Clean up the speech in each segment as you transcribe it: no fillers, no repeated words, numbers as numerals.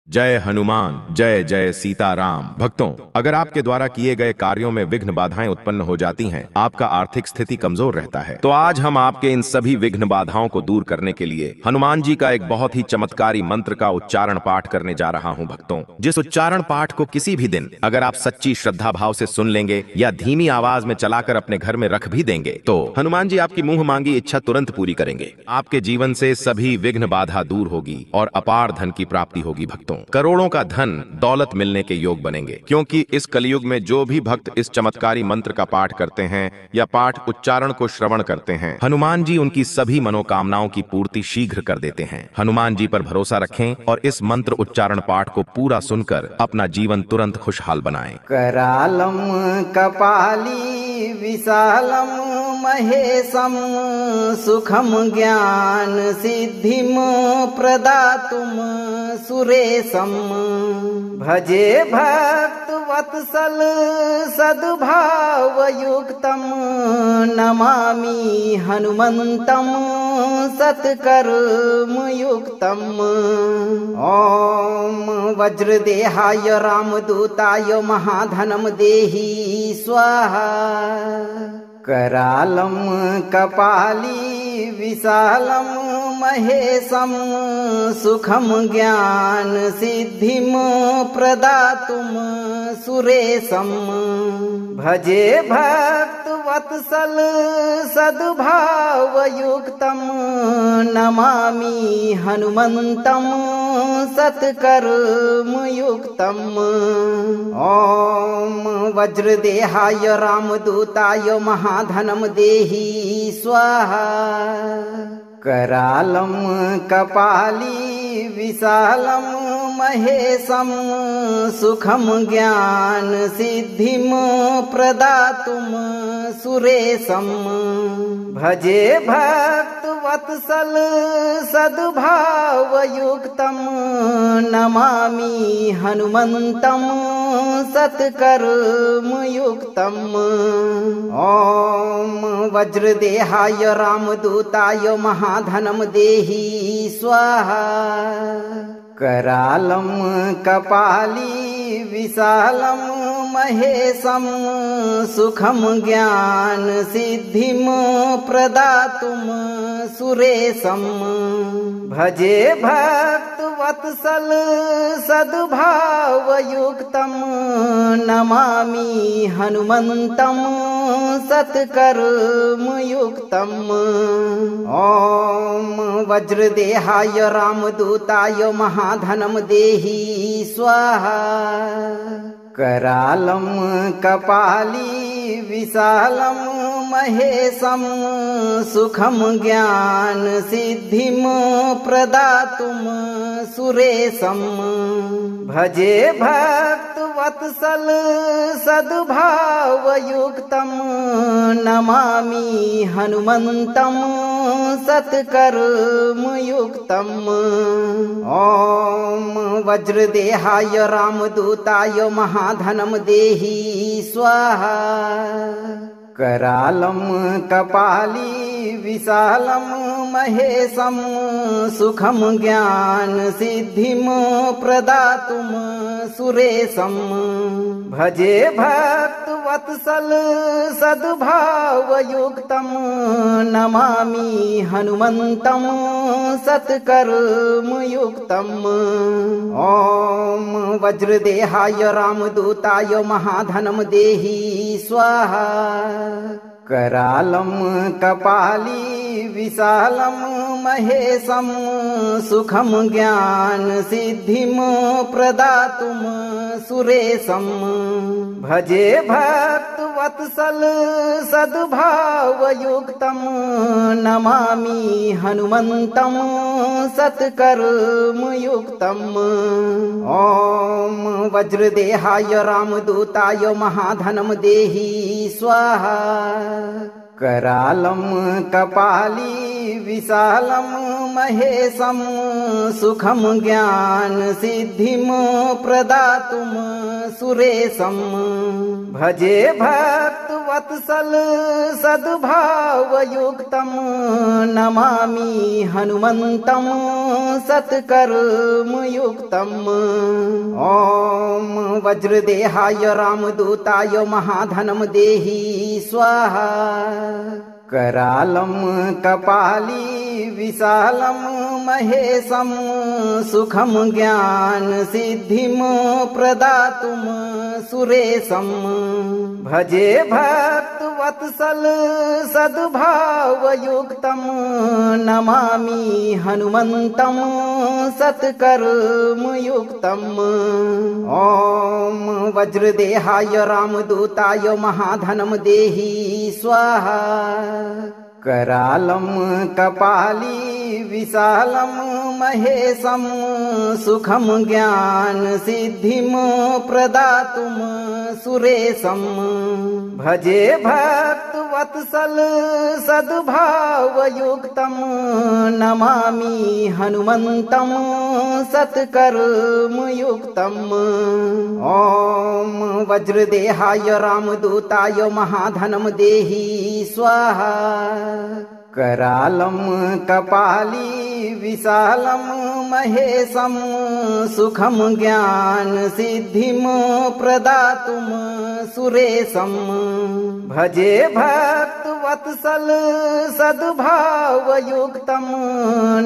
जय हनुमान जय जय सीताराम। भक्तों, अगर आपके द्वारा किए गए कार्यों में विघ्न बाधाएं उत्पन्न हो जाती हैं, आपका आर्थिक स्थिति कमजोर रहता है, तो आज हम आपके इन सभी विघ्न बाधाओं को दूर करने के लिए हनुमान जी का एक बहुत ही चमत्कारी मंत्र का उच्चारण पाठ करने जा रहा हूं। भक्तों, जिस उच्चारण पाठ को किसी भी दिन अगर आप सच्ची श्रद्धा भाव से सुन लेंगे या धीमी आवाज में चलाकर अपने घर में रख भी देंगे, तो हनुमान जी आपकी मुंह मांगी इच्छा तुरंत पूरी करेंगे। आपके जीवन से सभी विघ्न बाधा दूर होगी और अपार धन की प्राप्ति होगी। भक्तों, करोड़ों का धन दौलत मिलने के योग बनेंगे, क्योंकि इस कलयुग में जो भी भक्त इस चमत्कारी मंत्र का पाठ करते हैं या पाठ उच्चारण को श्रवण करते हैं, हनुमान जी उनकी सभी मनोकामनाओं की पूर्ति शीघ्र कर देते हैं। हनुमान जी पर भरोसा रखें और इस मंत्र उच्चारण पाठ को पूरा सुनकर अपना जीवन तुरंत खुशहाल बनाएं। करालम कपाली विशालम महेशम सुखम ज्ञान सिद्धिम प्रदातुम सुरेशम भजे भक्त वत्सल सद्भाव युक्तम नमामि हनुमंतम सत्कर्म युक्तम। ओम वज्रदेहाय रामदूताय महाधनम देहि स्वाहा। करालम कपाली विशालम महेशम सुखम ज्ञान सिद्धिम प्रदातुम सुरेशम भजे भक्त वत्सल सद्भाव युक्तम नमामि हनुमंतम सत्कर्म युक्तम। ओम वज्रदेहाय रामदूताय महाधनम देहि स्वाहा। करालम कपाली विशालम महेशम सुखम ज्ञान सिद्धिम प्रदातुम सुरेशम भजे भक्त वत्सल सद्भाव युक्तम नमामि हनुमंतम सत्कर्म युक्तम। ओम वज्रदेहाय रामदूताय महाधनम देहि स्वाहा। करालम कपाली विशालम महेशम सुखम ज्ञान सिद्धिम प्रदातुम सुरेशम भजे भक्त वत्सल सद्भाव युक्तम नमामि हनुमंतम सत्कर्म युक्तम। ओम वज्रदेहाय रामदूताय महाधनम देहि स्वाहा। करालम कपाली विशालम महेशम सुखम ज्ञान सिद्धिम प्रदातुम सुरेशम भजे भक्त वत्सल सद्भाव युक्तम नमामि हनुमंतम सत्कर्म युक्तम। ओम वज्रदेहाय रामदूताय महाधनम देहि स्वाहा। करालम कपाली विशालम महेशम सुखम ज्ञान सिद्धिम प्रदातुम सुरेशम भजे भक्त वत्सल सद्भाव युक्तम नमामि हनुमंतम सत्कर्म युक्तम। ओम वज्रदेहाय रामदूताय महाधनम देहि स्वाहा। करालम कपाली विशालम महेशम सुखम ज्ञान सिद्धिम प्रदातुम सुरेशम भजे भक्त वत्सल सद्भाव युक्तम नमामि हनुमंतम सत्कर्म युक्तम। ओम वज्रदेहाय रामदूताय महाधनम देहि स्वाहा। करालम कपाली विशालम महेशम सुखम ज्ञान सिद्धिम प्रदातुम सुरेशम भजे भक्त भक्तवत्सल सद्भावयुक्तं नमामि हनुमन्तं सत्कर्मयुक्तम्। ॐ वज्रदेहाय रामदूताय महाधनं देहि स्वाहा। करालं कपाली विशालं महेशं सुखं ज्ञान सिद्धिं प्रदातुं सुरेशं। भजे भक्तवत्सल सद्भावयुक्तं नमामि हनुमन्तं सत्कर्मयुक्तम्। ॐ वज्रदेहाय रामदूताय महाधनं देहि स्वाहा। करालं कपाली विशालं महेशं सुखं ज्ञान सिद्धिं प्रदातुं सुरेशं। भजे भक्तवत्सल सद्भावयुक्तं नमामि हनुमन्तं सत्कर्मयुक्तम्। ॐ वज्रदेहाय रामदूताय महाधनं देहि स्वाहा। करालं कपाली विशालं महेशं सुखं ज्ञान सिद्धिं प्रदातुं सुरेशं। भजे भक्तवत्सल सद्भावयुक्तं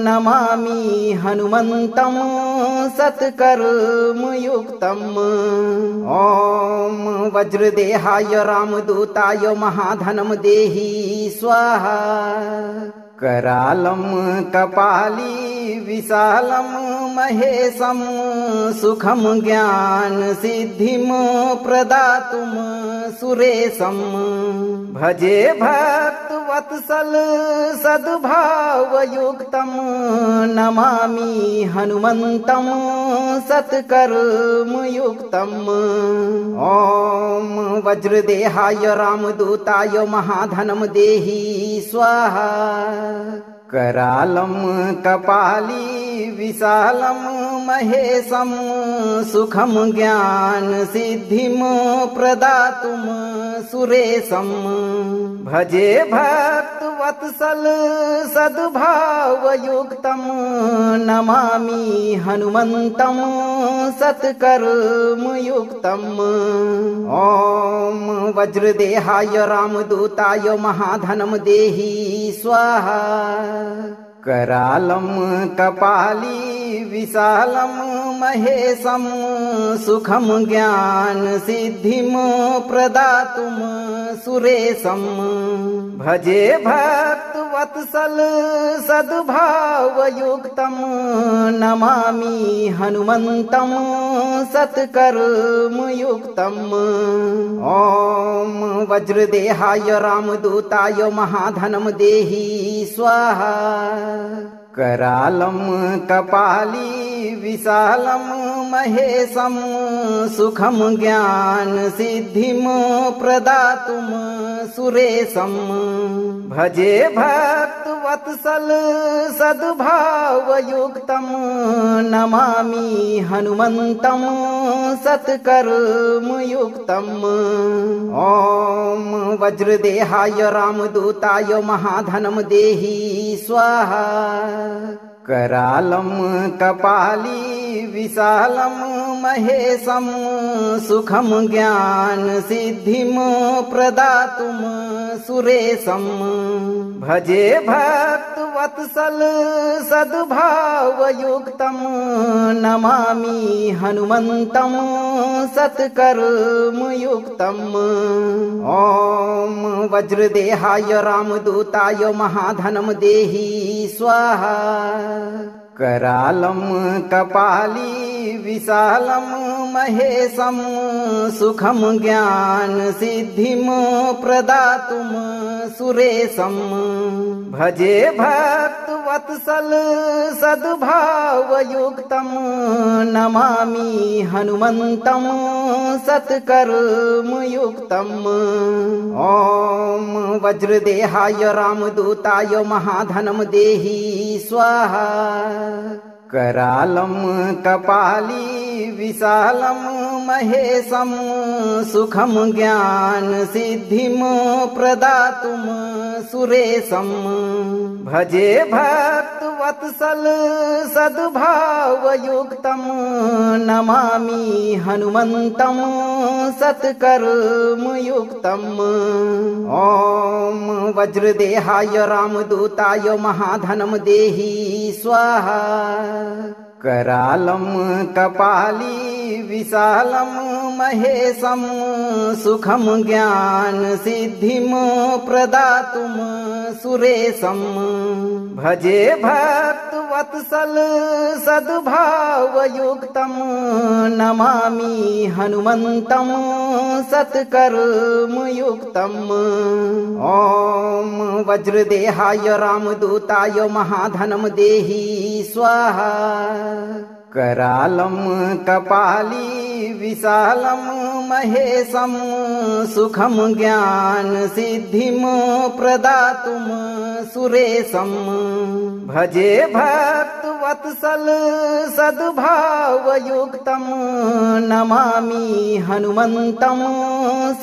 नमामि हनुमन्तं सत्कर्मयुक्तम्। ॐ वज्रदेहाय रामदूताय महाधनं देहि स्वाहा। करालं कपाली विशालं महेशं सुखं ज्ञान सिद्धिं प्रदातुं सुरेशं। भजे भक्तवत्सल सद्भावयुक्तं नमामि हनुमन्तं सत्कर्मयुक्तम्। ॐ वज्रदेहाय रामदूताय महाधनं देहि स्वाहा। करालं कपाली विशालं महेशं सुखं ज्ञान सिद्धिं प्रदातुं सुरेशं। भजे भक्तवत्सल सद्भावयुक्तं नमामि हनुमन्तं सत्कर्मयुक्तम्। ॐ वज्रदेहाय रामदूताय महाधनं देहि स्वाहा। करालं कपाली विशालं महेशं सुखं ज्ञान सिद्धिं प्रदातुं सुरेशं। भजे भक्तवत्सल सद्भावयुक्तं नमामि हनुमन्तं सत्कर्मयुक्तम्। ॐ वज्रदेहाय रामदूताय महाधनं देहि स्वाहा। करालं कपाली विशालं महेशं सुखं ज्ञान सिद्धिं प्रदातुं सुरेशं। भजे भक्तवत्सल सद्भावयुक्तं नमामि हनुमन्तं सत्कर्मयुक्तम्। ॐ वज्रदेहाय रामदूताय महाधनं देहि स्वाहा। करालं कपाली विशालं महेशं सुखं ज्ञान सिद्धिं प्रदातुं सुरेशं। भजे भक्तवत्सल सद्भावयुक्तं नमामि हनुमन्तं सत्कर्मयुक्तम्। ॐ वज्रदेहाय रामदूताय महाधनं देहि स्वाहा। करालं कपाली विशालं महेशं सुखं ज्ञान सिद्धिं प्रदातुं सुरेशं। भजे भक्तवत्सल सद्भावयुक्तं नमामि हनुमन्तं सत्कर्मयुक्तम्। ॐ वज्रदेहाय रामदूताय महाधनं देहि स्वाहा। करालं कपाली विशालं महेशं सुखं ज्ञान सिद्धिं प्रदातुं सुरेशं भजे भक्तवत्सल सद्भावयुक्तं नमामि हनुमन्तं सत्कर्मयुक्तम् ॐ वज्रदेहाय रामदूताय महाधनं देहि स्वाहा करालं कपाली विशालं महेशं सुखं ज्ञान सिद्धिं प्रदातुं सुरेशं भजे भक्तवत्सल सद्भावयुक्तं नमामि हनुमन्तं सत्कर्मयुक्तम् ॐ वज्रदेहाय रामदूताय महाधनं देहि स्वाहा करालं कपाली विशालं महेशं सुखं ज्ञान सिद्धिं प्रदातुं सुरेशं भजे भक्तवत्सल सद्भावयुक्तं नमामि हनुमन्तं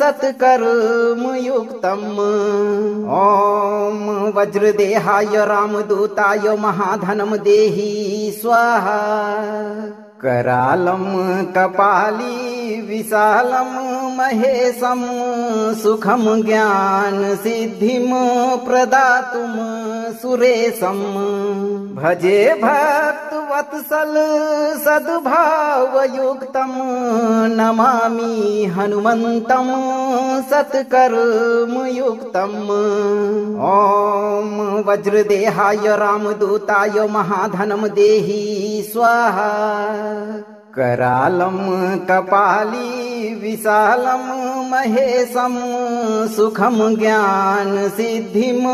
सत्कर्मयुक्तम् ॐ वज्रदेहाय रामदूताय महाधनं देहि स्वाहा करालं कपाली विशालं महेशं सुखं ज्ञान सिद्धिं प्रदातुं सुरेशं भजे भक्तवत्सल सद्भावयुक्तं नमामि हनुमन्तं सत्कर्मयुक्तम् ॐ वज्रदेहाय रामदूताय महाधनं देहि स्वाहा करालं कपाली विशालं महेशं सुखं ज्ञान सिद्धिं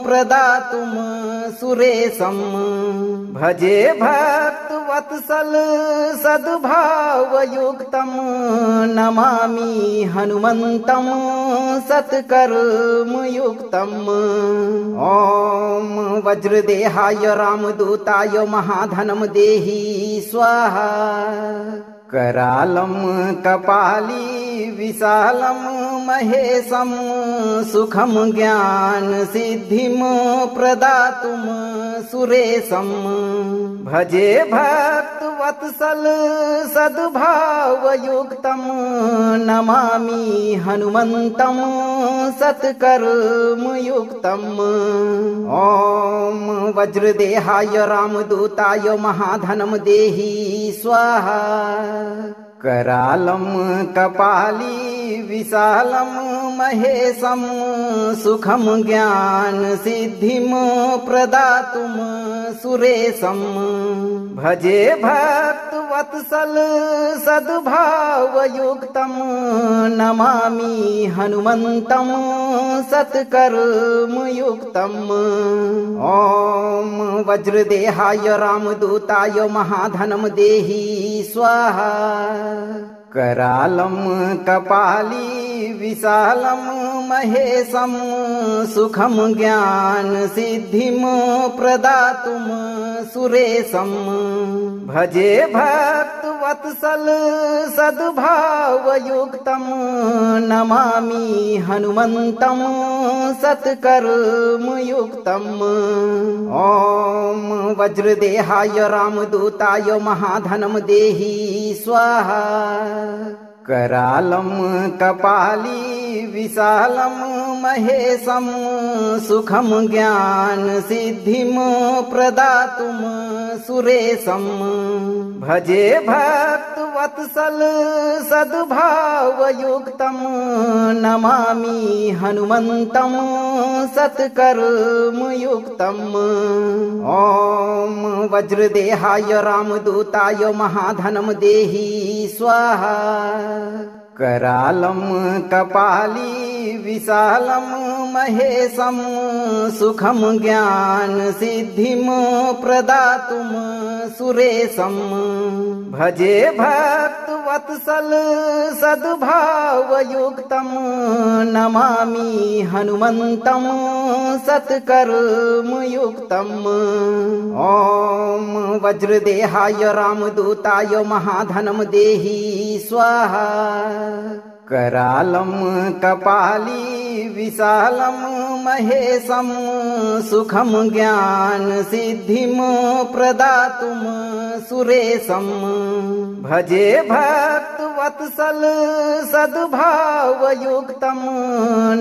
प्रदातुं सुरेशं भजे भक्तवत्सल सद्भावयुक्तं नमामि हनुमन्तं सत्कर्मयुक्तम् ॐ वज्रदेहाय रामदूताय महाधनं देहि स्वाहा करालं कपाली विशालं महेशं सुखं ज्ञान सिद्धिं प्रदातुं सुरेशं भजे भक्तवत्सल सद्भावयुक्तं नमामि हनुमन्तं सत्कर्मयुक्तम् ॐ वज्रदेहाय रामदूताय महाधनं देहि स्वाहा करालं कपाली विशालं महेशं सुखं ज्ञान सिद्धिं प्रदातुं सुरेशं भजे भक्तवत्सल सद्भावयुक्तं नमामि हनुमन्तं सत्कर्मयुक्तम् ॐ वज्रदेहाय रामदूताय महाधनं देहि स्वाहा करालं कपाली विशालं महेशं सुखं ज्ञान सिद्धिं प्रदातुं सुरेशं भजे भक्तवत्सल सद्भावयुक्तं नमामि हनुमन्तं सत्कर्मयुक्तम् ॐ वज्रदेहाय रामदूताय महाधनं देहि स्वाहा करालं कपाली विशालं महेशं सुखं ज्ञान सिद्धिं प्रदातुं सुरेशं भजे भक्तवत्सल सद्भावयुक्तं नमामि हनुमन्तं सत्कर्मयुक्तम् ॐ वज्रदेहाय रामदूताय महाधनं देहि स्वाहा करालं कपाली विशालं महेशं सुखं ज्ञान सिद्धिं प्रदातुं सुरेशं भजे भक्तवत्सल वत्सल सद्भावयुक्तं नमामि हनुमन्तं सत्कर्मयुक्तम्। ॐ वज्रदेहाय रामदूताय महाधनं देहि स्वाहा। करालं कपाली विशालं महेशं सुखं ज्ञान सिद्धिं प्रदातुं सुरेशं। भजे भक्तवत्सल सद्भावयुक्तं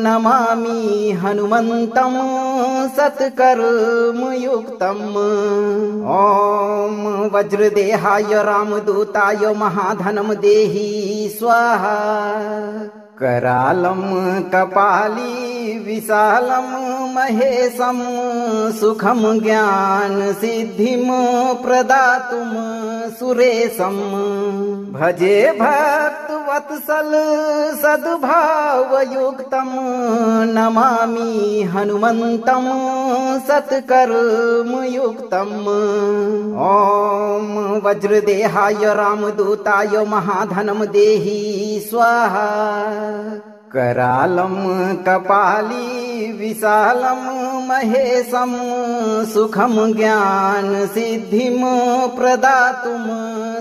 नमामि हनुमन्तं सत्कर्मयुक्तम्। ॐ वज्रदेहाय रामदूताय महाधनं देहि स्वाहा। करालं कपाली विशालं महेशं सुखं ज्ञान सिद्धिं प्रदातुं सुरेशं। भजे भक्तवत्सल सद्भावयुक्तं नमामि हनुमन्तं सत्कर्मयुक्तम्। ॐ वज्रदेहाय रामदूताय महाधनं देहि स्वाहा। करालं कपाली विशालं महेशं सुखं ज्ञान सिद्धिं प्रदातुं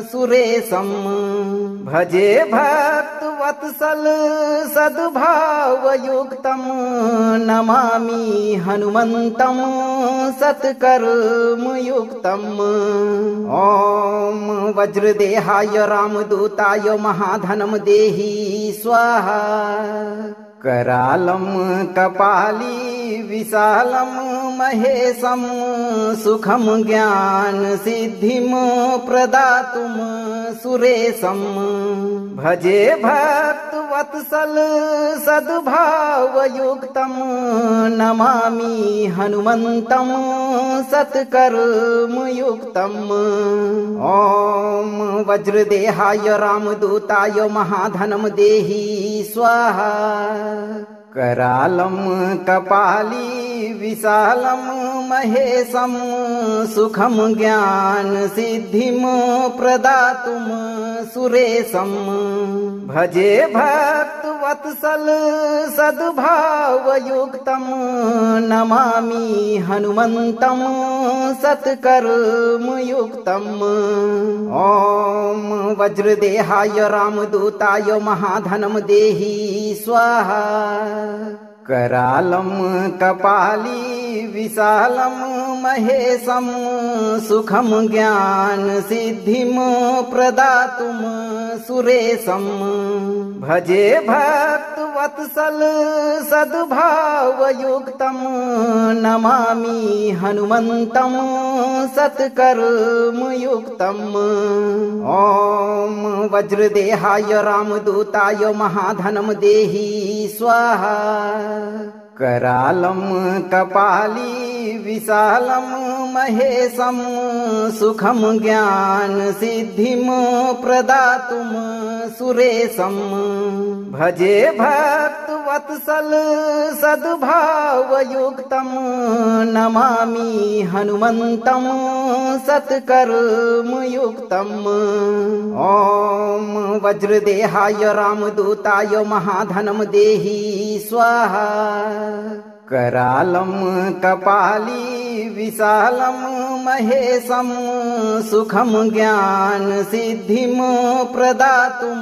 सुरेशं। भजे भक्तवत्सल सद्भावयुक्तं नमामि हनुमन्तं सत्कर्मयुक्तम्। ॐ वज्रदेहाय रामदूताय महाधनं देहि स्वाहा। करालं कपाली विशालं महेशं सुखं ज्ञान सिद्धिं प्रदातुं सुरेशं। भजे भक्तवत्सल सद्भावयुक्तं नमामि हनुमन्तं सत्कर्मयुक्तम्। ॐ वज्रदेहाय रामदूताय महाधनं देहि स्वाहा। करालं कपाली विशालं महेशं सुखं ज्ञान सिद्धिं प्रदातुं सुरेशं। भजे भक्तवत्सल सद्भावयुक्तं नमामि हनुमन्तं सत्कर्मयुक्तम्। ॐ वज्रदेहाय रामदूताय महाधनं देहि स्वाहा। करालं कपाली विशालं महेशं सुखं ज्ञान सिद्धिं प्रदातुं सुरेशं। भजे भक्तवत्सल सद्भावयुक्तं नमामि हनुमन्तं सत्कर्मयुक्तम्। ॐ वज्रदेहाय रामदूताय महाधनं देहि स्वाहा। करालं कपाली विशालं महेशं सुखं ज्ञान सिद्धिं प्रदातुं सुरेशं। भजे भक्तवत्सल सद्भावयुक्तं नमामि हनुमन्तं सत्कर्मयुक्तम्। ॐ वज्रदेहाय रामदूताय महाधनं देहि स्वाहा। करालं कपाली विशालं महेशं सुखं ज्ञान सिद्धिं प्रदातुं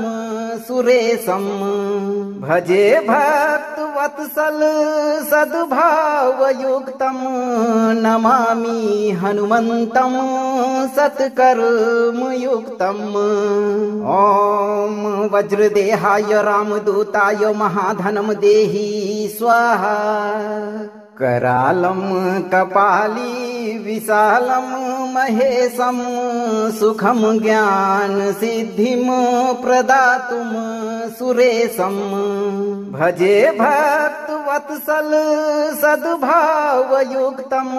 सुरेशं। भजे भक्तवत्सल सद्भावयुक्तं नमामि हनुमन्तं सत्कर्मयुक्तम्। ॐ वज्रदेहाय रामदूताय महाधनं देहि स्वाहा। करालं कपाली विशालं महेशं सुखं ज्ञान सिद्धिं प्रदातुं सुरेशं। भजे भक्तवत्सल सद्भावयुक्तं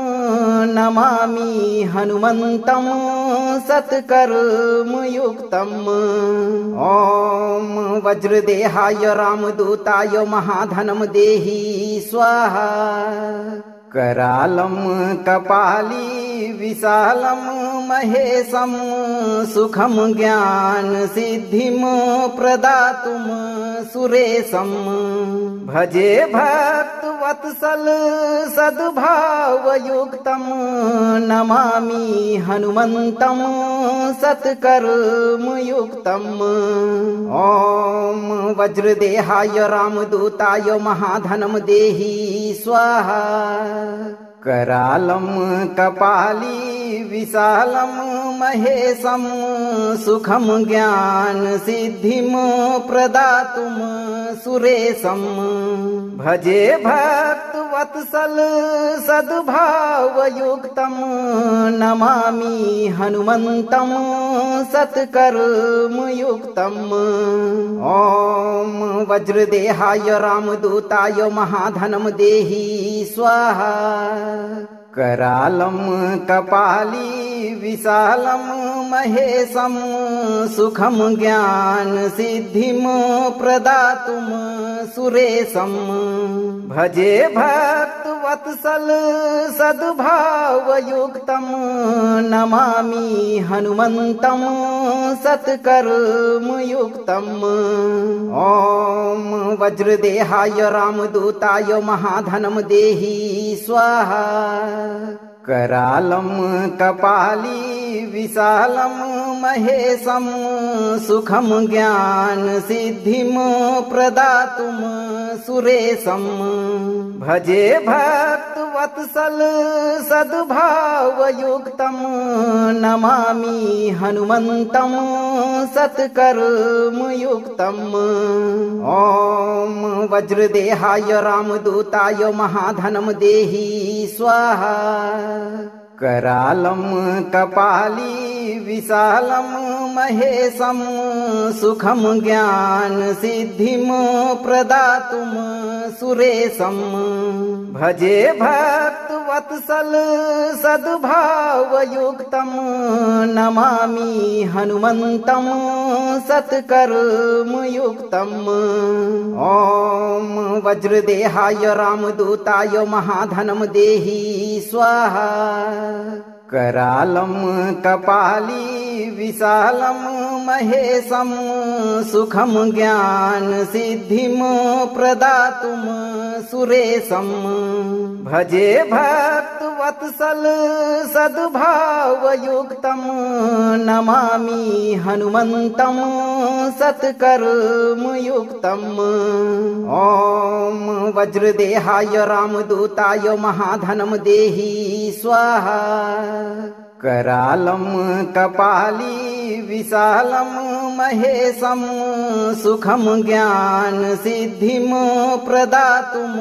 नमामि हनुमन्तं सत्कर्मयुक्तम्। ॐ वज्रदेहाय रामदूताय महाधनं देहि स्वाहा। करालं कपाली विशालं महेशं सुखं ज्ञानसिद्धिं प्रदातुं सुरेशं भजे भक्तवत्सल सद्भावयुक्तं नमामि हनुमन्तं सत्कर्मयुक्तम् ॐ वज्रदेहाय रामदूताय महाधनं देहि स्वाहा करालं कपाली विशालं महेशं सुखं ज्ञानसिद्धिं प्रदातुं सुरेशं भजे भक्तवत्सल सद्भावयुक्तं नमामि हनुमन्तं सत्कर्मयुक्तम् ॐ वज्रदेहाय रामदूताय महाधनं देहि स्वाहा करालं कपाली विशालं महेशं सुखं ज्ञानसिद्धिं प्रदातुं सुरेशं भजे भक्तवत्सल सद्भावयुक्तं नमामि हनुमन्तं सत्कर्मयुक्तम् ॐ वज्रदेहाय रामदूताय महाधनं देहि स्वाहा करालं कपाली विशालं महेशं सुखं ज्ञानसिद्धिं प्रदातुं सुरेशं भजे भक्तवत्सल सद्भावयुक्तं नमामि हनुमन्तं सत्कर्मयुक्तम् ॐ वज्रदेहाय रामदूताय महाधनं देहि स्वाहा करालं कपाली विशालं महेशं सुखं ज्ञानसिद्धिं प्रदातुं सुरेशं भजे भक्तवत्सल सद्भावयुक्तं नमामि हनुमन्तं सत्कर्मयुक्तम् ॐ वज्रदेहाय रामदूताय महाधनं देहि स्वाहा करालं कपाली विशालं महेशं सुखं ज्ञानसिद्धिं प्रदातुं सुरेशं भजे भक्तवत्सल सद्भावयुक्तं नमामि हनुमन्तं सत्कर्मयुक्तम् ॐ वज्रदेहाय रामदूताय महाधनं देहि स्वाहा करालं कपाली विशालं महेशं सुखं ज्ञानसिद्धिं प्रदातुं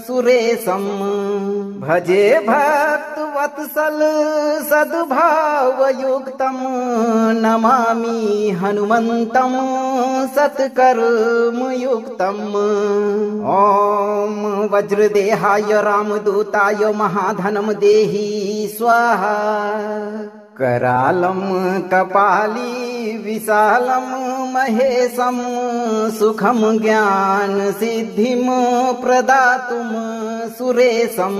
सुरेशं भजे भक्तवत्सल सद्भावयुक्तं नमामि हनुमन्तं सत्कर्मयुक्तम् ॐ वज्रदेहाय रामदूताय महाधनं देहि स्वाहा करालं कपाली विशालं महेशं सुखं ज्ञानसिद्धिं प्रदातुं सुरेशं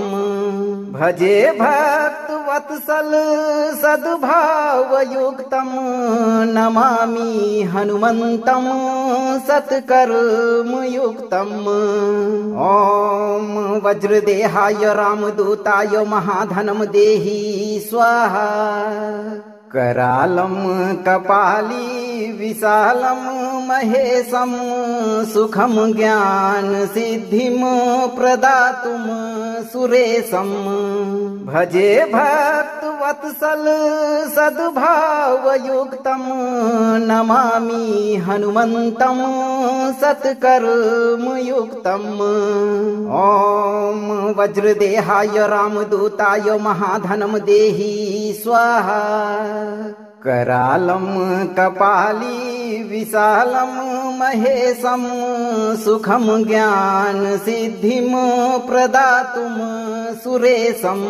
भजे भक्तवत्सल सद्भावयुक्तं नमामि हनुमन्तं सत्कर्मयुक्तम् ॐ वज्रदेहाय रामदूताय महाधनं देहि स्वाहा करालं कपाली विशालं महेशं सुखं ज्ञानसिद्धिं प्रदातुं सुरेशं भजे भक्तवत्सल सद्भावयुक्तं नमामि हनुमन्तं सत्कर्मयुक्तम् ॐ वज्रदेहाय रामदूताय महाधनं देहि स्वाहा करालं कपाली विशालं महेशं सुखं ज्ञानसिद्धिं प्रदातुं सुरेशं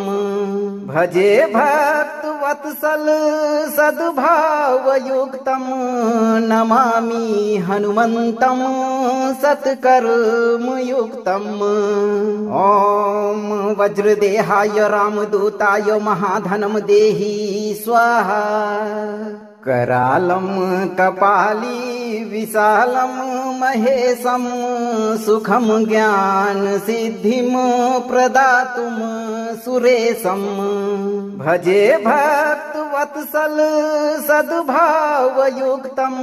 भजे भक्तवत्सल सद्भावयुक्तं नमामि हनुमन्तं सत्कर्मयुक्तम् ॐ वज्रदेहाय रामदूताय महाधनं देहि स्वाहा करालं कपाली विशालं महेशं सुखं ज्ञान सिद्धिं प्रदातुं सुरेशं भजे भक्तवत्सल सद्भावयुक्तं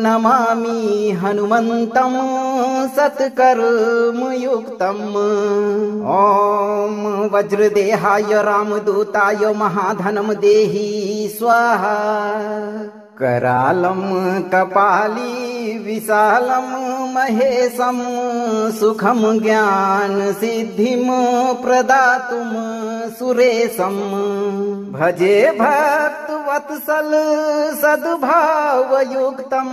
नमामि हनुमन्तं सत्कर्मयुक्तम् ॐ वज्रदेहाय रामदूताय महाधनं देहि स्वाहा करालं कपाली विशालं महेशं सुखं ज्ञान सिद्धिं प्रदातुं सुरेशं भजे भक्तवत्सल सद्भावयुक्तं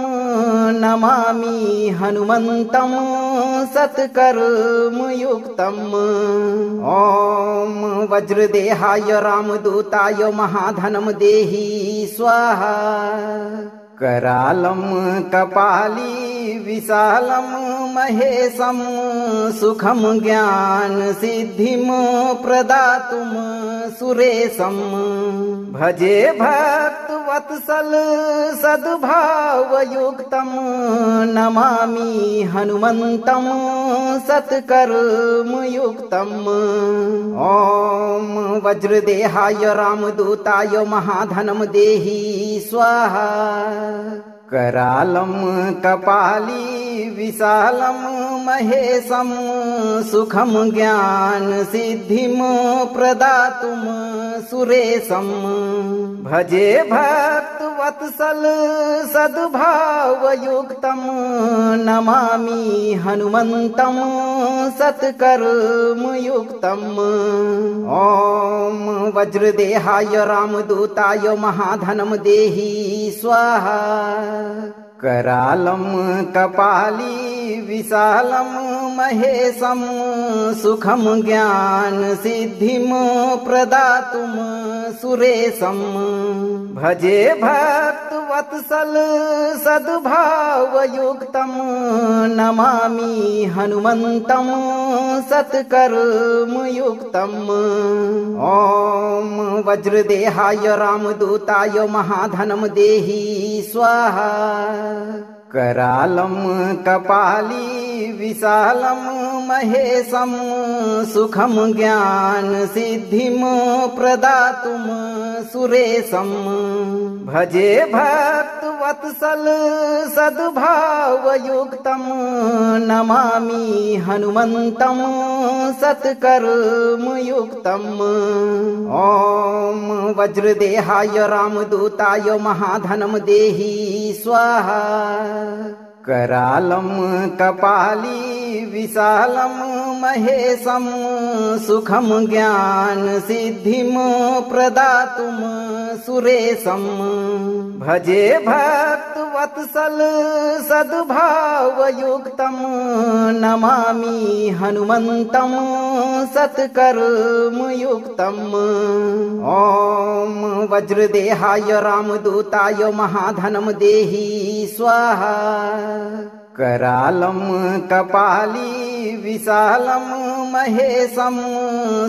नमामि हनुमन्तं सत्कर्मयुक्तम् ॐ वज्रदेहाय रामदूताय महाधनं देहि स्वाहा करालं कपाली विशालं महेशं सुखं ज्ञान सिद्धिं प्रदातुं सुरेशं भजे भक्तवत्सल सद्भावयुक्तं नमामि हनुमन्तं सत्कर्मयुक्तम् ॐ वज्रदेहाय रामदूताय महाधनं देहि स्वाहा करालं कपाली विशालं महेशं सुखं ज्ञान सिद्धिं प्रदातुं सुरेशं भजे भक्तवत्सल सद्भावयुक्तं नमामि हनुमन्तं सत्कर्मयुक्तम् ॐ वज्रदेहाय रामदूताय महाधनं देहि स्वाहा करालं कपाली विशालं महेशं सुखं ज्ञान सिद्धिं प्रदातुं सुरेशं भजे भक्तवत्सल सद्भावयुक्तं नमामि हनुमन्तं सत्कर्मयुक्तम् ॐ वज्रदेहाय रामदूताय महाधनं देहि स्वाहा करालं कपाली विशालं महेशं सुखं ज्ञान सिद्धिं प्रदातुं सुरेशं भजे भक्तवत्सल सद्भावयुक्तं नमामि हनुमन्तं सत्कर्मयुक्तम् ॐ वज्रदेहाय रामदूताय महाधनं देहि स्वाहा करालं कपाली विशालं महेशं सुखं ज्ञान सिद्धिं प्रदातुं सुरेशं भजे भक्तवत्सल सद्भावयुक्तं नमामि हनुमन्तं सत्कर्मयुक्तम् ॐ वज्रदेहाय रामदूताय महाधनं देहि स्वाहा करालं कपाली विशालं महेशं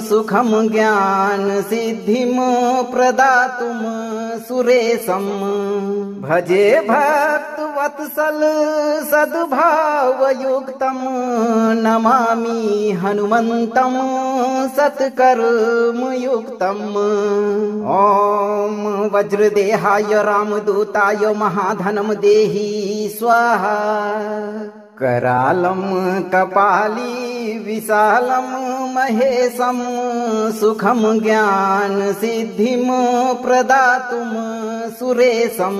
सुखं ज्ञान सिद्धिं प्रदातुं सुरेशं भजे भक्तवत्सल सद्भावयुक्तं नमामि हनुमन्तं सत्कर्मयुक्तम् ॐ वज्रदेहाय रामदूताय महाधनं देहि स्वाहा करालं कपाली विशालं महेशं सुखं ज्ञान सिद्धिं प्रदातुं सुरेशं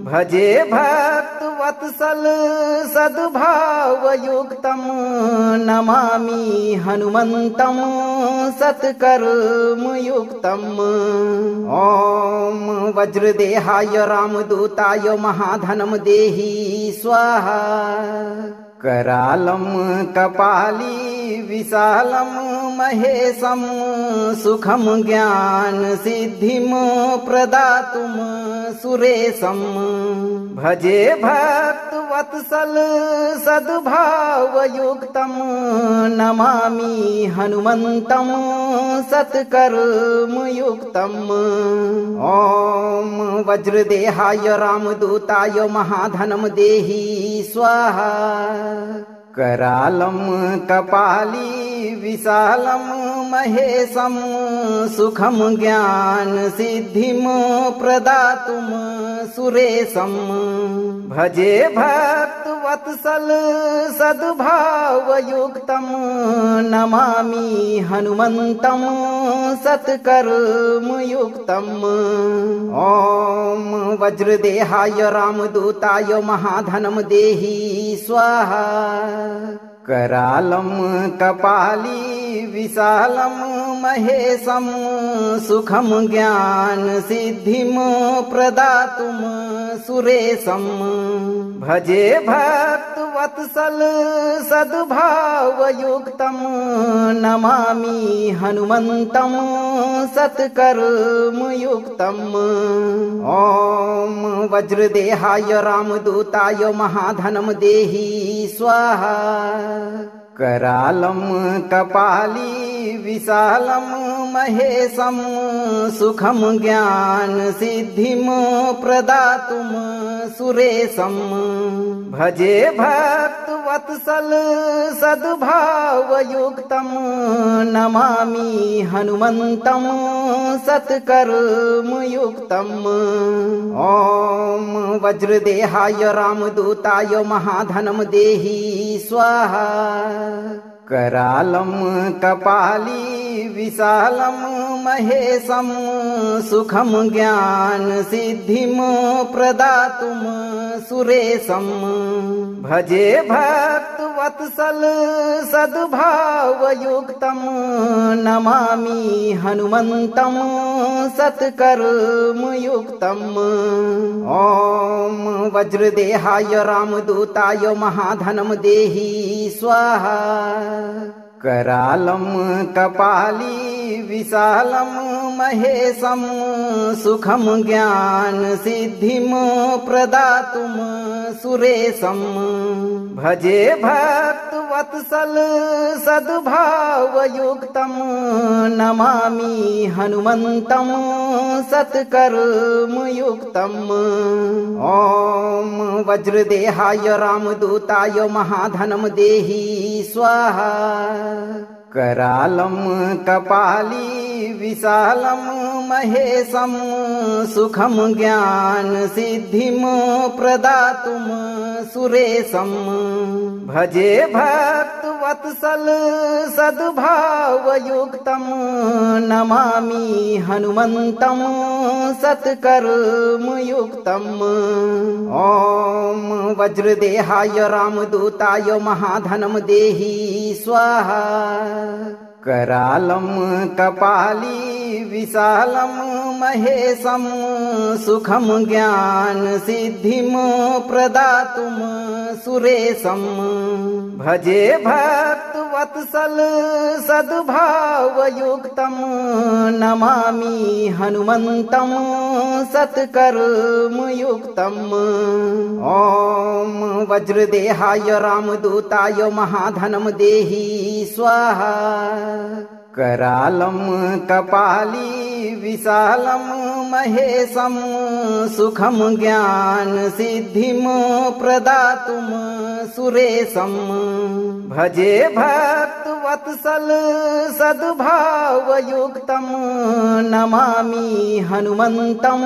भजे भक्तवत्सल सद्भावयुक्तं नमामि हनुमन्तं सत्कर्मयुक्तम् ॐ वज्रदेहाय रामदूताय महाधनं देहि स्वाहा करालं कपाली विशालं महेशं सुखं ज्ञान सिद्धिं प्रदातुं सुरेशं भजे भक्तवत्सल वत्सल सद्भावयुक्तं नमामि हनुमन्तं सत्कर्मयुक्तम्। ॐ वज्रदेहाय रामदूताय महाधनं देहि स्वाहा। करालं कपाली विशालं महेशं सुखं ज्ञान सिद्धिं प्रदातुं सुरेशं। भजे भक्तवत्सल सद्भावयुक्तं नमामि हनुमन्तं सत्कर्मयुक्तम्। ॐ वज्रदेहाय रामदूताय महाधनं देहि स्वाहा। करालं कपाली विशालं महेशं सुखं ज्ञान सिद्धिं प्रदातुं सुरेशं। भजे भक्तवत्सल सद्भावयुक्तं नमामि हनुमन्तं सत्कर्मयुक्तम्। ॐ वज्रदेहाय रामदूताय महाधनं देहि स्वाहा। करालं कपाली विशालं महेशं सुखं ज्ञान सिद्धिं प्रदातुं सुरेशं। भजे भक्तवत्सल सद्भावयुक्तं नमामि हनुमन्तं सत्कर्मयुक्तम्। ॐ वज्रदेहाय रामदूताय महाधनं देहि स्वाहा। करालं कपाली विशालं महेशं सुखं ज्ञान सिद्धिं प्रदातुं सुरेशं। भजे भक्तवत्सल सद्भावयुक्तं नमामि हनुमन्तं सत्कर्मयुक्तम्। ॐ वज्रदेहाय रामदूताय महाधनं देहि स्वाहा। करालं कपाली विशालं महेशं सुखं ज्ञान सिद्धिं प्रदातुं सुरेशं। भजे भक्तवत्सल सद्भावयुक्तं नमामि हनुमन्तं सत्कर्मयुक्तम्। ॐ वज्रदेहाय रामदूताय महाधनं देहि स्वाहा। करालं कपाली विशालं महेशं सुखं ज्ञान सिद्धिं प्रदातुं सुरेशं। भजे भक्तवत्सल सद्भावयुक्तं नमामि हनुमन्तं सत्कर्मयुक्तम्। ॐ वज्रदेहाय रामदूताय महाधनं देहि स्वाहा। करालं कपाली विशालं महेशं सुखं ज्ञान सिद्धिं प्रदातुं सुरेशं। भजे भक्तवत्सल सद्भावयुक्तं नमामि हनुमन्तं सत्कर्मयुक्तम्। ॐ वज्रदेहाय रामदूताय महाधनं देहि स्वाहा। करालं कपाली विशालं महेशं सुखं ज्ञान सिद्धिं प्रदातुं सुरेशं। भजे भक्तवत्सल सद्भावयुक्तं नमामि हनुमन्तं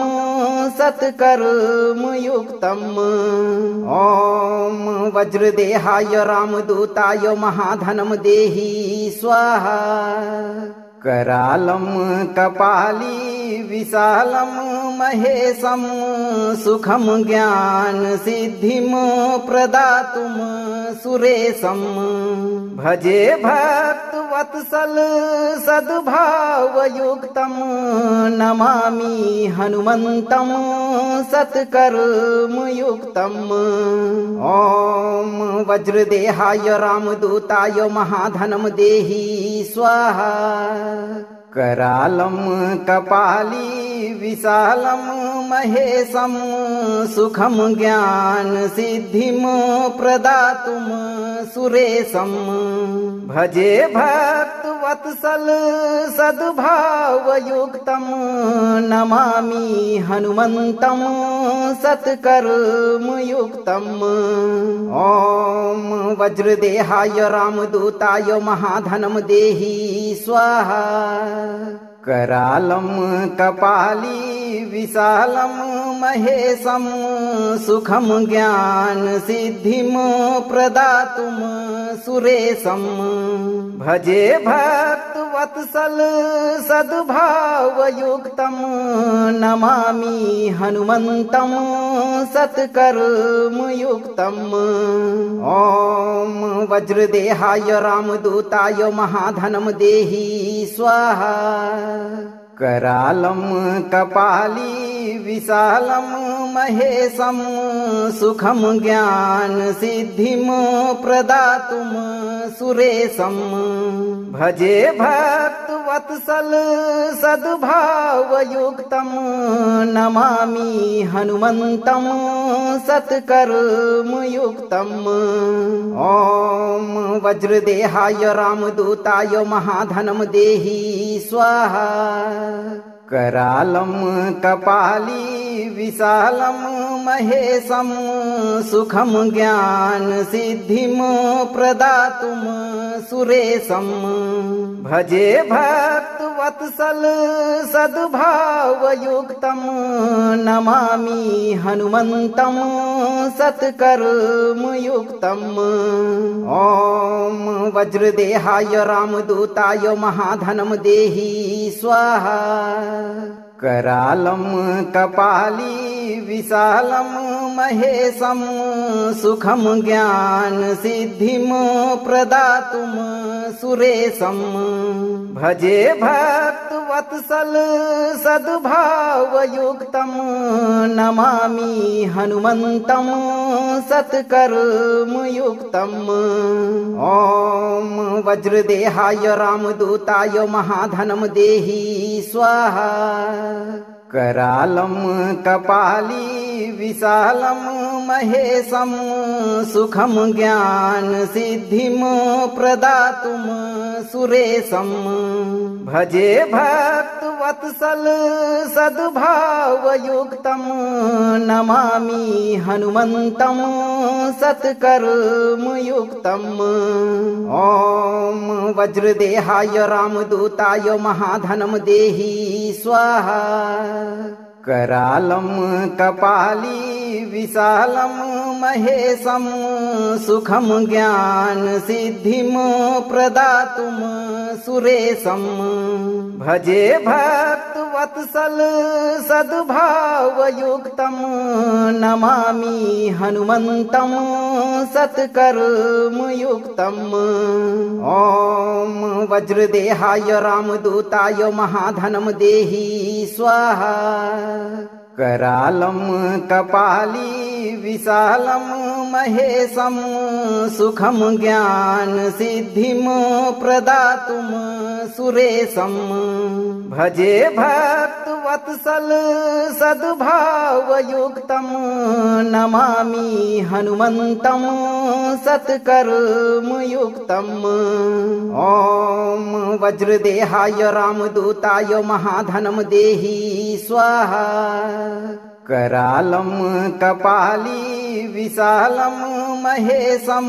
सत्कर्मयुक्तम्। ॐ वज्रदेहाय रामदूताय महाधनं देहि स्वाहा। करालं कपाली विशालं महेशं सुखं ज्ञान सिद्धिं प्रदातुं सुरेशं। भजे भक्तवत्सल सद्भावयुक्तं नमामि हनुमन्तं सत्कर्मयुक्तम्। ॐ वज्रदेहाय रामदूताय महाधनं देहि स्वाहा। करालं कपाली विशालं महेशं सुखं ज्ञान सिद्धिं प्रदातुं सुरेशं भजे भक्तवत्सल सद्भावयुक्तं नमामि हनुमन्तं सत्कर्मयुक्तं। ॐ वज्रदेहाय रामदूताय महाधनं देहि स्वाहा। करालं कपाली विशालं महेशं सुखं ज्ञान सिद्धिं प्रदातुं सुरेशं भजे भक्तवत्सल सद्भावयुक्तं नमामि हनुमन्तं सत्कर्मयुक्तं। ॐ वज्रदेहाय रामदूताय महाधनं देहि स्वाहा। करालं कपाली विशालं महेशं सुखं ज्ञान सिद्धिं प्रदातुं सुरेशं भजे भक्तवत्सल सद्भावयुक्तं नमामि हनुमन्तं सत्कर्मयुक्तं। ॐ वज्रदेहाय रामदूताय महाधनं देहि स्वाहा। करालं कपाली विशालं महेशं सुखं ज्ञान सिद्धिं प्रदातुं सुरेशं भजे भक्तवत्सल सद्भावयुक्तं नमामि हनुमन्तं सत्कर्मयुक्तं। ॐ वज्रदेहाय रामदूताय महाधनं देहि स्वाहा। करालं कपाली विशालं महेशं सुखं ज्ञान सिद्धिं प्रदातुं सुरेशं भजे भक्तवत्सल सद्भावयुक्तं नमामि हनुमन्तं सत्कर्मयुक्तं। ॐ वज्रदेहाय रामदूताय महाधनं देहि स्वाहा। करालं कपाली विशालं महेशं सुखं ज्ञान सिद्धिं प्रदातुं सुरेशं भजे भक्तवत्सल सद्भावयुक्तं नमामि हनुमन्तं सत्कर्मयुक्तं। ॐ वज्रदेहाय रामदूताय महाधनं देहि स्वाहा। करालं कपाली विशालं महेशं सुखं ज्ञान सिद्धिं प्रदातुं सुरेशं भजे भक्तवत्सल सद्भावयुक्तं नमामि हनुमन्तं सत्कर्मयुक्तं। ॐ वज्रदेहाय रामदूताय महाधनं देहि स्वाहा। करालं कपाली विशालं महेशं सुखं ज्ञान सिद्धिं प्रदातुं सुरेशं भजे भक्तवत्सल सद्भावयुक्तं नमामि हनुमन्तं सत्कर्मयुक्तं। ॐ वज्रदेहाय रामदूताय महाधनं देहि स्वाहा। करालं कपाली विशालं महेशं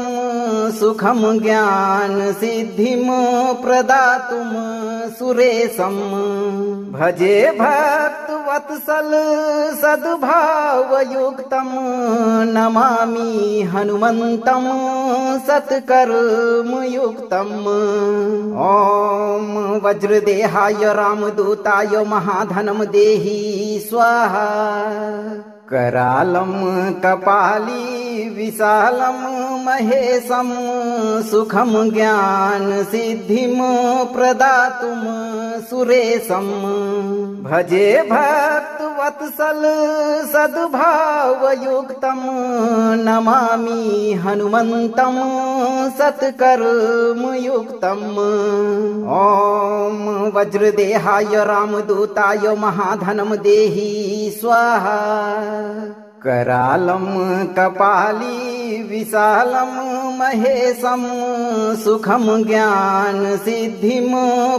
सुखं ज्ञान सिद्धिं प्रदातुं सुरेशं भजे भक्तवत्सल सद्भावयुक्तं नमामि हनुमन्तं सत्कर्मयुक्तं। ॐ वज्रदेहाय रामदूताय महाधनं देहि स्वाहा। करालं कपाली विशालं महेशं सुखं ज्ञान सिद्धिं प्रदातुं सुरेशं भजे भक्तवत्सल सद्भावयुक्तं नमामि हनुमन्तं सत्कर्मयुक्तम् ॐ वज्रदेहाय रामदूताय महाधनं देहि स्वाहा करालं कपाली विशालं महेशं सुखं ज्ञान सिद्धिं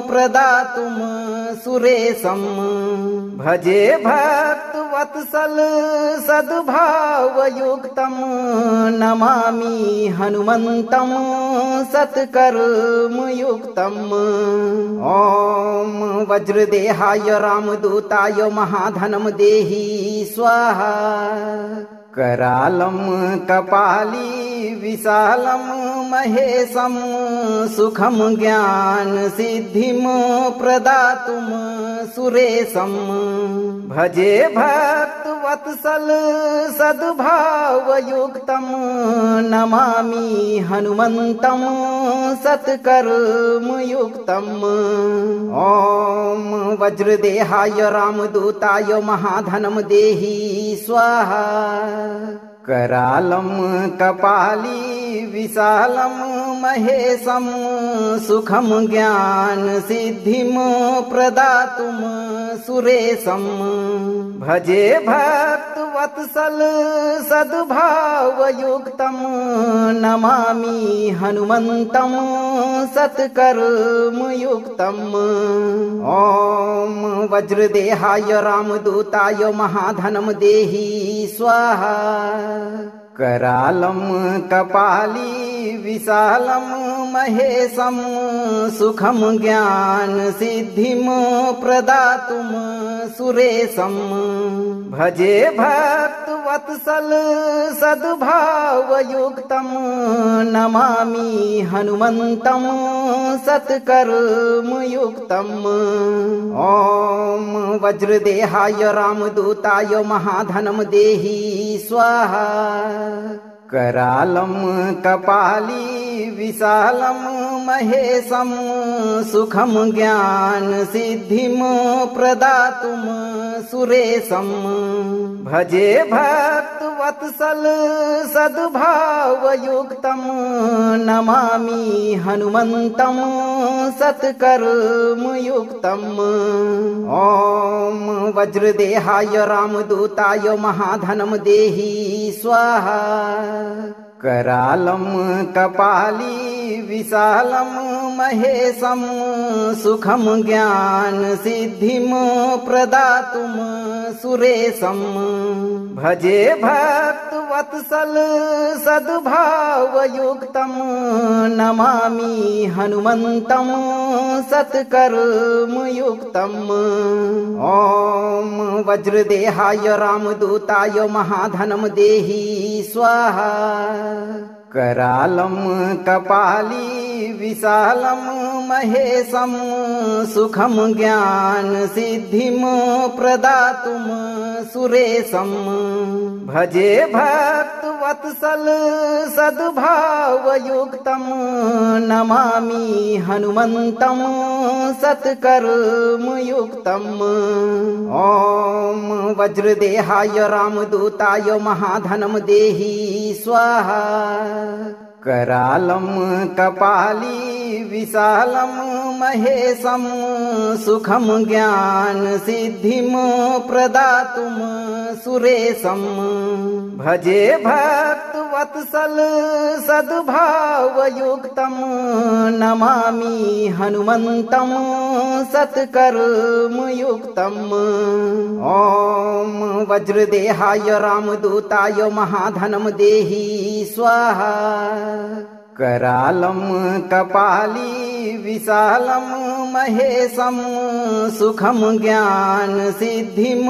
प्रदातुं सुरेशं भजे भक्तवत्सल सद्भावयुक्तं नमामि हनुमन्तं सत्कर्मयुक्तम् ॐ वज्रदेहाय रामदूताय महाधनं देहि स्वाहा करालं कपाली विशालं महेशं सुखं ज्ञान सिद्धिं प्रदातुं सुरेशं भजे भक्तवत्सल सद्भावयुक्तं नमामि हनुमन्तं सत्कर्मयुक्तम् ॐ वज्रदेहाय रामदूताय महाधनं देहि स्वाहा करालं कपाली विशालं महेशं सुखं ज्ञान सिद्धिं प्रदातुं सुरेशं भजे भक्तवत्सल सद्भावयुक्तं नमामि हनुमन्तं सत्कर्मयुक्तम् ॐ वज्रदेहाय रामदूताय महाधनं देहि स्वाहा करालं कपाली विशालं महेशं सुखं ज्ञान सिद्धिं प्रदातुं सुरेशं भजे भक्तवत्सल सद्भावयुक्तं नमामि हनुमन्तं सत्कर्मयुक्तम् ॐ वज्रदेहाय रामदूताय महाधनं देहि स्वाहा करालं कपाली विशालं महेशं सुखं ज्ञान सिद्धिं प्रदातुं सुरेशं भजे भक्तवत्सल सद्भावयुक्तं नमामि हनुमन्तं सत्कर्मयुक्तम् ॐ वज्रदेहाय रामदूताय महाधनं देहि स्वाहा करालं कपाली विशालं महेशं सुखं ज्ञान सिद्धिं प्रदातुं सुरेशं भजे भक्तवत्सल सद्भावयुक्तं नमामि हनुमन्तं सत्कर्मयुक्तम् ॐ वज्रदेहाय रामदूताय महाधनं देहि स्वाहा करालं कपाली विशालं महेशं सुखं ज्ञान सिद्धिं प्रदातुं सुरेशं भजे भक्तवत्सल सद्भावयुक्तं नमामि हनुमन्तं सत्कर्मयुक्तम् ॐ वज्रदेहाय रामदूताय महाधनं देहि स्वाहा करालं कपाली विशालं महेशं सुखं ज्ञान सिद्धिं प्रदातुं सुरेशं भजे भक्तवत्सल सद्भावयुक्तं नमामि हनुमन्तं सत्कर्मयुक्तम् ॐ वज्रदेहाय रामदूताय महाधनं देहि स्वाहा करालं कपाली विशालं महेशं सुखं ज्ञान सिद्धिं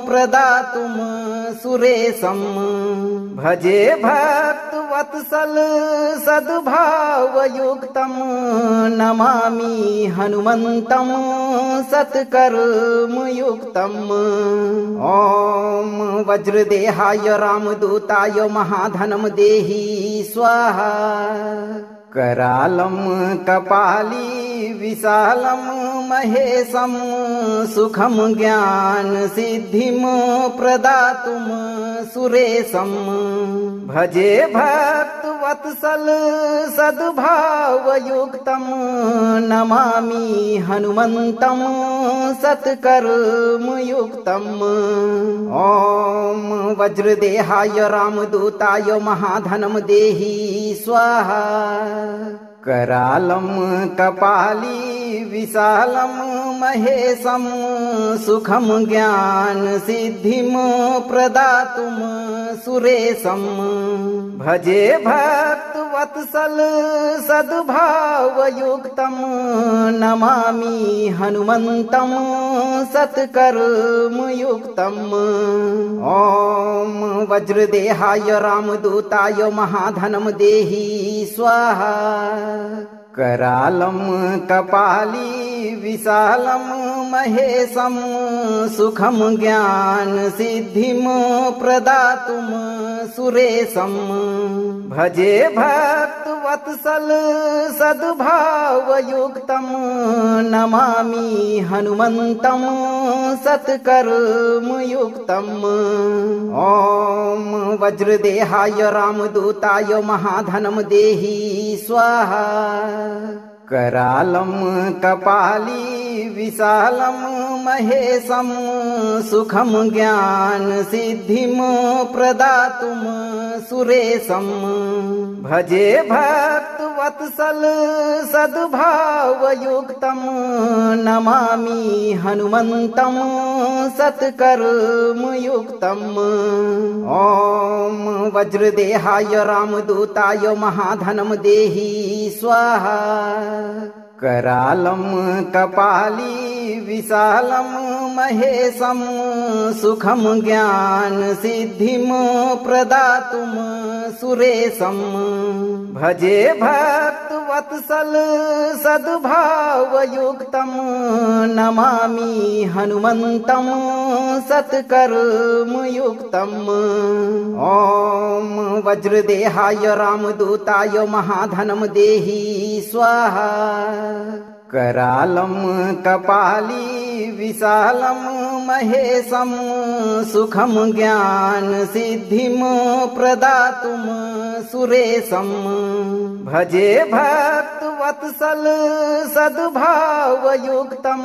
प्रदातुं सुरेशं भजे भक्तवत्सल सद्भावयुक्तं नमामि हनुमन्तं सत्कर्मयुक्तम् ॐ वज्रदेहाय रामदूताय महाधनं देहि स्वाहा करालं कपाली विशालं महेशं सुखं ज्ञान सिद्धिं प्रदातुं सुरेशं भजे भक्तवत्सल वत्सल सद्भावयुक्तं नमामि हनुमन्तं सत्कर्मयुक्तम्। ॐ वज्रदेहाय रामदूताय महाधनं देहि स्वाहा। करालं कपाली विशालं महेशं सुखं ज्ञान सिद्धिं प्रदातुं सुरेशं। भजे भक्तवत्सल सद्भावयुक्तं नमामि हनुमन्तं सत्कर्मयुक्तम्। ॐ वज्रदेहाय रामदूताय महाधनं देहि स्वाहा। करालं कपाली विशालं महेशं सुखं ज्ञान सिद्धिं प्रदातुं सुरेशं। भजे भक्तवत्सल सद्भावयुक्तं नमामि हनुमन्तं सत्कर्मयुक्तम्। ॐ वज्रदेहाय रामदूताय महाधनं देहि स्वाहा। करालं कपाली विशालं महेशं सुखं ज्ञान सिद्धिं प्रदातुं सुरेशं। भजे भक्तवत्सल सद्भावयुक्तं नमामि हनुमन्तं सत्कर्मयुक्तम्। ॐ वज्रदेहाय रामदूताय महाधनं देहि स्वाहा। करालं कपाली विशालं महेशं सुखं ज्ञान सिद्धिं प्रदातुं सुरेशं। भजे भक्तवत्सल सद्भावयुक्तं नमामि हनुमन्तं सत्कर्मयुक्तम्। ॐ वज्रदेहाय रामदूताय महाधनं देहि स्वाहा। करालं कपाली विशालं महेशं सुखं ज्ञान सिद्धिं प्रदातुं सुरेशं। भजे भक्तवत्सल सद्भावयुक्तं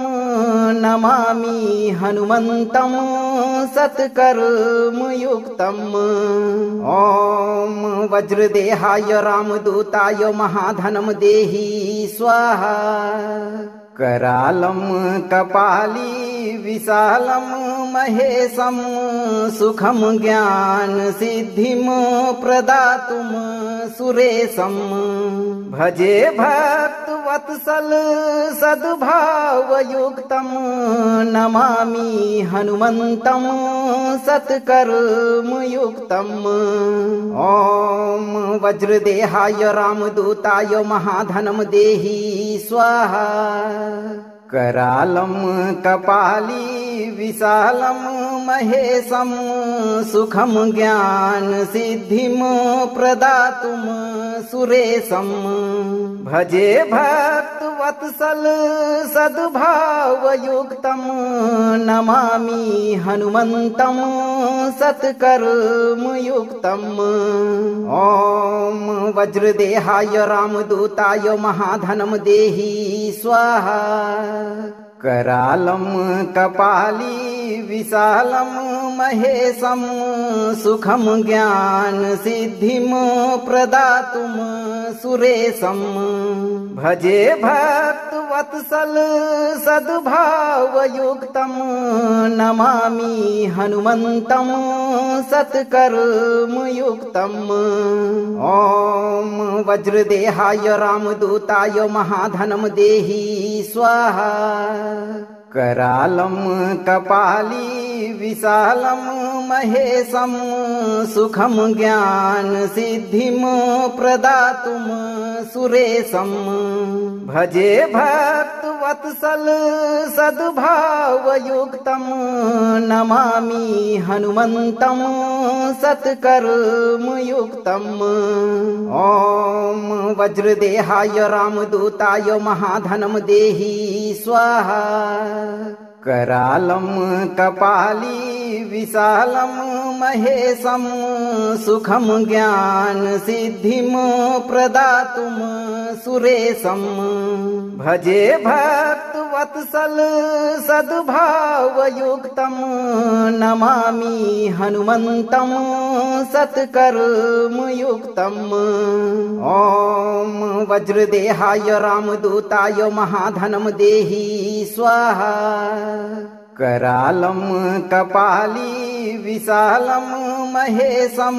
नमामि हनुमन्तं सत्कर्मयुक्तम्। ॐ वज्रदेहाय रामदूताय महाधनं देहि स्वाहा। करालं कपाली विशालं महेशं सुखं ज्ञान सिद्धिं प्रदातुं सुरेशं। भजे भक्तवत्सल सद्भावयुक्तं नमामि हनुमन्तं सत्कर्मयुक्तम्। ॐ वज्रदेहाय रामदूताय महाधनं देहि स्वाहा। करालं कपाली विशालं महेशं सुखं ज्ञान सिद्धिं प्रदातुं सुरेशं। भजे भक्तवत्सल सद्भावयुक्तं नमामि हनुमन्तं सत्कर्मयुक्तम्। ॐ वज्रदेहाय रामदूताय महाधनं देहि स्वाहा। करालं कपाली विशालं महेशं सुखं ज्ञान सिद्धिं प्रदातुं सुरेशं। भजे भक्तवत्सल सद्भावयुक्तं नमामि हनुमन्तं सत्कर्मयुक्तम्। ॐ वज्रदेहाय रामदूताय महाधनं देहि स्वाहा। करालं कपाली विशालं महेशं सुखं ज्ञान सिद्धिं प्रदातुं सुरेशं। भजे भक्तवत्सल सद्भावयुक्तं नमामि हनुमन्तं सत्कर्मयुक्तम्। ॐ वज्रदेहाय रामदूताय महाधनं देहि स्वाहा। करालं कपाली विशालं महेशं सुखं ज्ञानसिद्धिं प्रदातुं सुरेशं भजे भक्तवत्सल सद्भावयुक्तं नमामि हनुमन्तं सत्कर्मयुक्तम् ॐ वज्रदेहाय रामदूताय महाधनं देहि स्वाहा करालं कपाली विशालं महेशं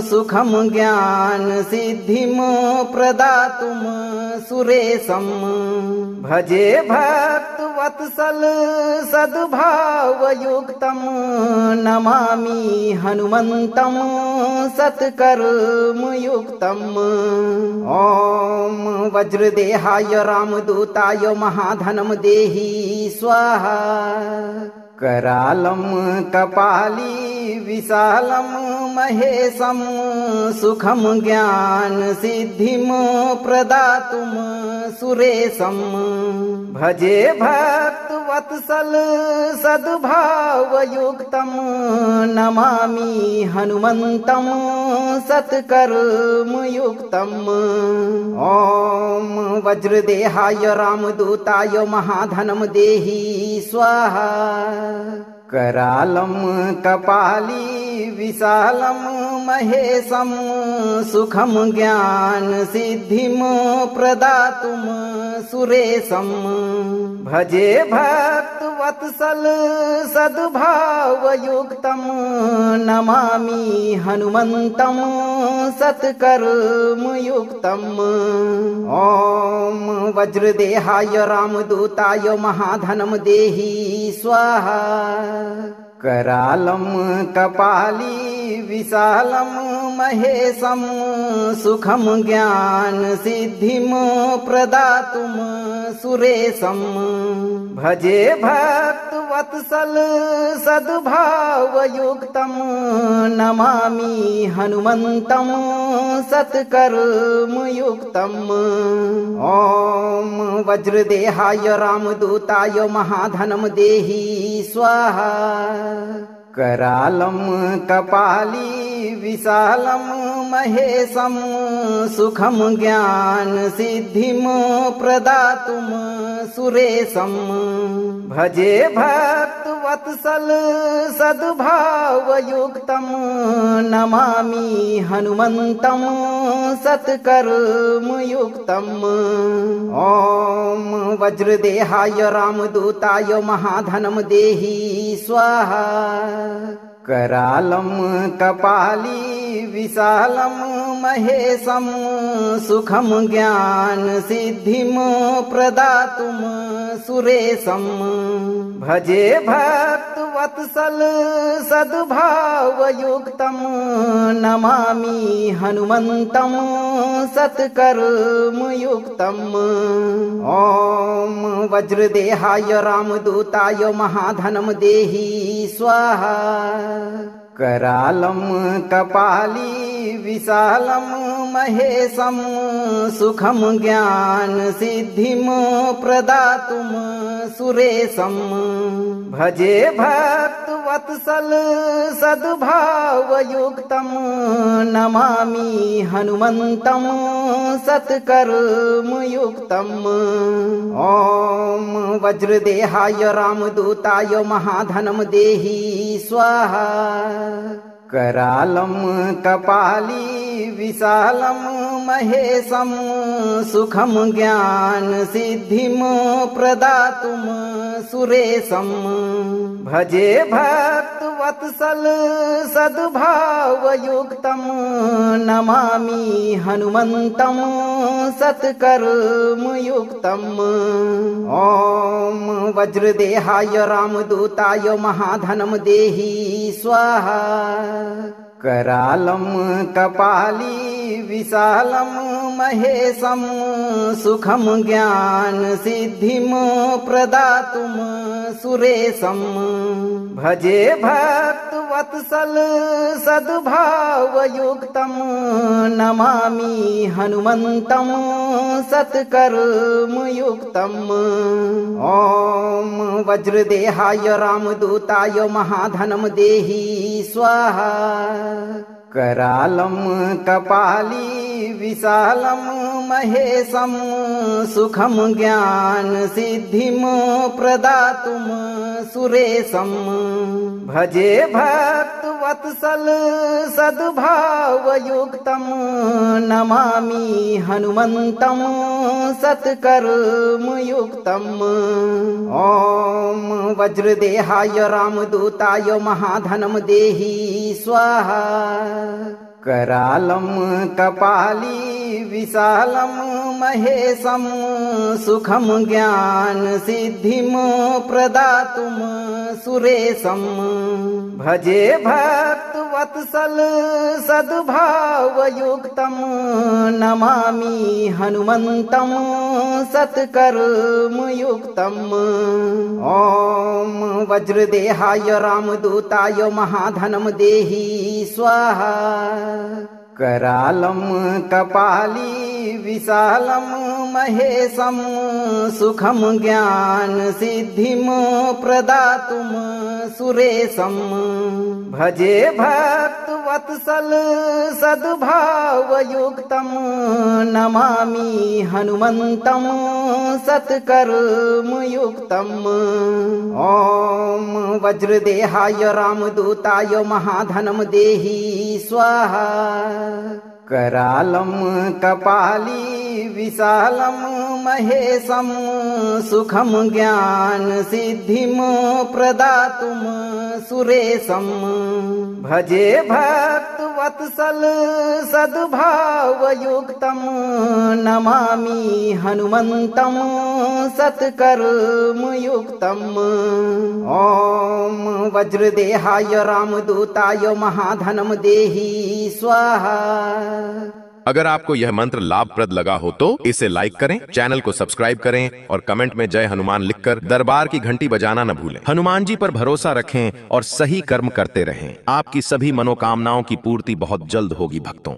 सुखं ज्ञानसिद्धिं प्रदातुं सुरेशं भजे भक्तवत्सल सद्भावयुक्तं नमामि हनुमन्तं सत्कर्मयुक्तम् ॐ वज्रदेहाय रामदूताय महाधनं देहि स्वाहा करालं कपाली विशालं महेशं सुखं ज्ञानसिद्धिं प्रदातुं सुरेशं भजे भक्तवत्सल सद्भावयुक्तं नमामि हनुमन्तं सत्कर्मयुक्तम् ॐ वज्रदेहाय रामदूताय महाधनं देहि स्वाहा करालं कपाली विशालं महेशं सुखं ज्ञानसिद्धिं प्रदातुं सुरेशं भजे भक्तवत्सल सद्भावयुक्तं नमामि हनुमन्तं सत्कर्मयुक्तम् ॐ वज्रदेहाय रामदूताय महाधनं देहि स्वाहा करालं कपाली विशालं महेशं सुखं ज्ञानसिद्धिं प्रदातुं सुरेशं भजे भक्तवत्सल सद्भावयुक्तं नमामि हनुमन्तं सत्कर्मयुक्तम् ॐ वज्रदेहाय रामदूताय महाधनं देहि स्वाहा करालं कपाली विशालं महेशं सुखं ज्ञानसिद्धिं प्रदातुं सुरेशं भजे भक्तवत्सल सद्भावयुक्तं नमामि हनुमन्तं सत्कर्मयुक्तम् ॐ वज्रदेहाय रामदूताय महाधनं देहि स्वाहा करालं कपाली विशालं महेशं सुखं ज्ञानसिद्धिं प्रदातुं सुरेशं भजे भक्तवत्सल सद्भावयुक्तं नमामि हनुमन्तं सत्कर्मयुक्तम् ॐ वज्रदेहाय रामदूताय महाधनं देहि स्वाहा करालं कपाली विशालं महेशं सुखं ज्ञानसिद्धिं प्रदातुं सुरेशं भजे भक्तवत्सल सद्भावयुक्तं नमामि हनुमन्तं सत्कर्मयुक्तम् ॐ वज्रदेहाय रामदूताय महाधनं देहि स्वाहा करालं कपाली विशालं महेशं सुखं ज्ञानसिद्धिं प्रदातुं सुरेशं भजे भक्तवत्सल सद्भावयुक्तं नमामि हनुमन्तं सत्कर्मयुक्तम् ॐ वज्रदेहाय रामदूताय महाधनं देहि स्वाहा करालं कपाली विशालं महेशं सुखं ज्ञानसिद्धिं प्रदातुं सुरेशं भजे भक्तवत्सल सद्भावयुक्तं नमामि हनुमन्तं सत्कर्म युक्तम् ॐ वज्रदेहाय रामदूताय महाधनं देहि स्वाहा करालं कपाली विशालं महेशं सुखं ज्ञान सिद्धिं प्रदातुं सुरेशं भजे भक्तवत्सल सद्भावयुक्तं नमामि हनुमन्तं सत्कर्मयुक्तम् ॐ वज्रदेहाय रामदूताय महाधनं देहि स्वाहा करालं कपाली विशालं महेशं सुखं ज्ञान सिद्धिं प्रदातुं सुरेशं भजे भक्तवत्सल सद्भावयुक्तं नमामि हनुमन्तं सत्कर्मयुक्तम् ॐ वज्रदेहाय रामदूताय महाधनं देहि स्वाहा करालं कपाली विशालं महेशं सुखं ज्ञान सिद्धिं प्रदातुं सुरेशं भजे भक्तवत्सल सद्भावयुक्तं नमामि हनुमन्तं सत्कर्मयुक्तम् ॐ वज्रदेहाय रामदूताय महाधनं देहि स्वाहा करालं कपाली विशालं महेशं सुखं ज्ञान सिद्धिं प्रदातुं सुरेशं भजे भक्तवत्सल सद्भावयुक्तं नमामि हनुमन्तं सत्कर्मयुक्तम् ॐ वज्रदेहाय रामदूताय महाधनं देहि स्वाहा। अगर आपको यह मंत्र लाभप्रद लगा हो तो इसे लाइक करें, चैनल को सब्सक्राइब करें और कमेंट में जय हनुमान लिखकर दरबार की घंटी बजाना न भूलें। हनुमान जी पर भरोसा रखें और सही कर्म करते रहें। आपकी सभी मनोकामनाओं की पूर्ति बहुत जल्द होगी भक्तों।